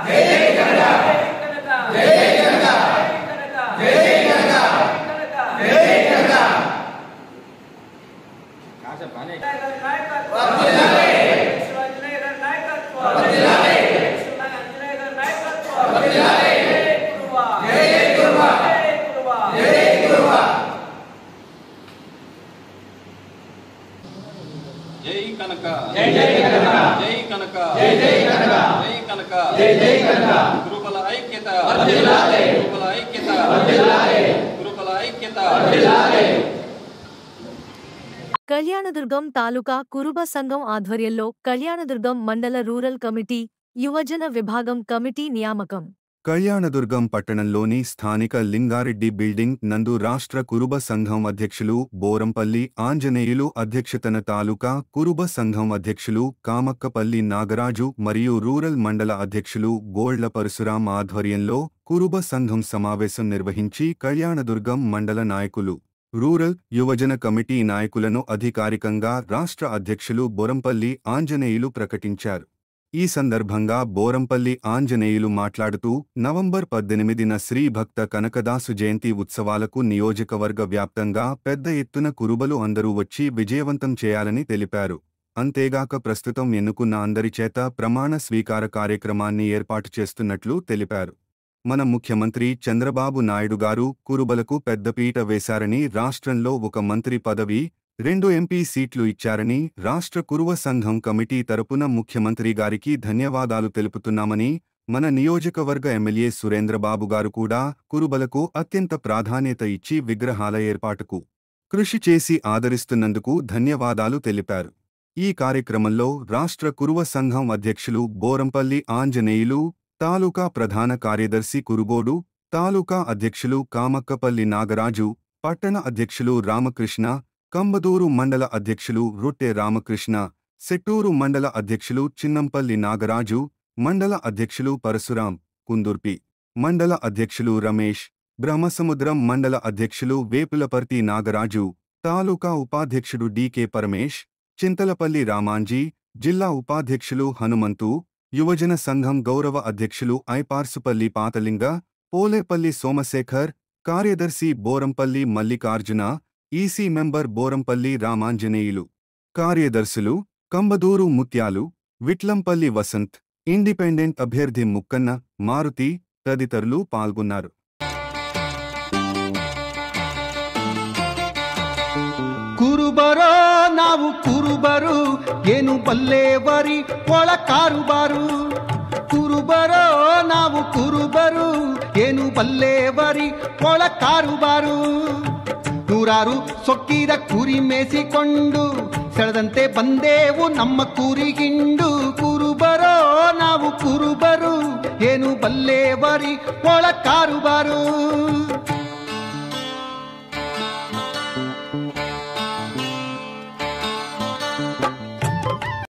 जय कनक जय जय कनक जय कनक जय जय कनक जय कनक जय जय कनक गुरुकुल ऐक्यत वर्धिल्लाले गुरुकुल ऐक्यत वर्धिल्लाले गुरुकुल ऐक्यत वर्धिल्लाले కళ్యాణదుర్గం తాలూకా కురుబ సంఘం ఆధ్వర్యంలో కళ్యాణదుర్గం మండల రూరల్ కమిటీ యువజన విభాగం కమిటీ నియామకం. కళ్యాణదుర్గం పట్టణంలోని స్థానిక లింగారెడ్డి బిల్డింగ్ నందు రాష్ట్ర కురుబ సంఘం అధ్యక్షులు బోరంపల్లి ఆంజనేయులు అధ్యక్షతన తాలూకా కురుబ సంఘం అధ్యక్షులు కామక్కపల్లి నాగరాజు మరియు రూరల్ మండల అధ్యక్షులు గోళ్ల పరశురాం ఆధ్వర్యంలో కురుబ సంఘం సమావేశం నిర్వహించి కళ్యాణదుర్గం మండల నాయకులు రూరల్ యువజన కమిటీ నాయకులను అధికారికంగా రాష్ట్ర అధ్యక్షులు బోరంపల్లి ఆంజనేయులు ప్రకటించారు. ఈ సందర్భంగా బోరంపల్లి ఆంజనేయులు మాట్లాడుతూ నవంబర్ 18న శ్రీ భక్త కనకదాసు జయంతి ఉత్సవాలకు నియోజకవర్గ వ్యాప్తంగా పెద్ద ఎత్తున కురుబలు అందరూ వచ్చి విజయవంతం చేయాలని తెలిపారు. అంతేగాక ప్రస్తుతం ఎన్నుకున్న అందరిచేత ప్రమాణ స్వీకార కార్యక్రమాన్ని ఏర్పాటు చేస్తున్నట్లు తెలిపారు. మన ముఖ్యమంత్రి చంద్రబాబు నాయుడు గారు కురుబలకు పెద్దపీట వేశారని, రాష్ట్రంలో ఒక మంత్రి పదవి 2 ఎంపీ సీట్లు ఇచ్చారని రాష్ట్ర కురువ సంఘం కమిటీ తరపున ముఖ్యమంత్రి గారికి ధన్యవాదాలు తెలుపుతున్నామని, మన నియోజకవర్గ ఎమ్మెల్యే సురేంద్రబాబు గారు కూడా కురుబలకు అత్యంత ప్రాధాన్యత ఇచ్చి విగ్రహాల ఏర్పాటుకు కృషి చేసి ఆదరిస్తున్నందుకు ధన్యవాదాలు తెలిపారు. ఈ కార్యక్రమంలో రాష్ట్ర కురువ సంఘం అధ్యక్షులు బోరంపల్లి ఆంజనేయులు, తాలూకా ప్రధాన కార్యదర్శి కురుబోడు, తాలూకా అధ్యక్షులు కామక్కపల్లి నాగరాజు, పట్టణ అధ్యక్షులు రామకృష్ణ, కంబదూరు మండల అధ్యక్షులు రొట్టె రామకృష్ణ, సెట్టూరు మండల అధ్యక్షులు చిన్నంపల్లి నాగరాజు, మండల అధ్యక్షులు పరశురాం, కుందుర్పి మండల అధ్యక్షులు రమేష్, బ్రహ్మసముద్రం మండల అధ్యక్షులు వేపులపర్తి నాగరాజు, తాలూకా ఉపాధ్యక్షుడు డికే పరమేష్, చింతలపల్లి రామాంజీ, జిల్లా ఉపాధ్యక్షులు హనుమంతు, యువజన సంఘం గౌరవ అధ్యక్షులు ఐపార్సుపల్లి పాతలింగ, పోలేపల్లి సోమశేఖర్, కార్యదర్శి బోరంపల్లి మల్లికార్జున, ఈసీ మెంబర్ బోరంపల్లి రామాంజనేయులు, కార్యదర్శులు కంబదూరు ముత్యాలు, విట్లంపల్లి వసంత్, ఇండిపెండెంట్ అభ్యర్థి ముక్కన్న, మారుతి తదితరులు పాల్గొన్నారు. ಕುರುಬರೋ ನಾವು ಕುರುಬರು ಏನು ಬಲ್ಲೇವರಿ ಒಳ ಕಾರುಬಾರು. ಕುರುಬರೋ ನಾವು ಕುರುಬರು ಏನು ಬಲ್ಲೇವರಿ ಒಳ ಕಾರುಬಾರು. ನೂರಾರು ಸೊಕ್ಕಿದ ಕುರಿ ಮೇಸಿಕೊಂಡು ಸೆಳೆದಂತೆ ಬಂದೇವು ನಮ್ಮ ಕುರಿಗಿಂಡು. ಕುರುಬರೋ ನಾವು ಕುರುಬರು ಏನು ಬಲ್ಲೇವರಿ ಒಳ ಕಾರುಬಾರು.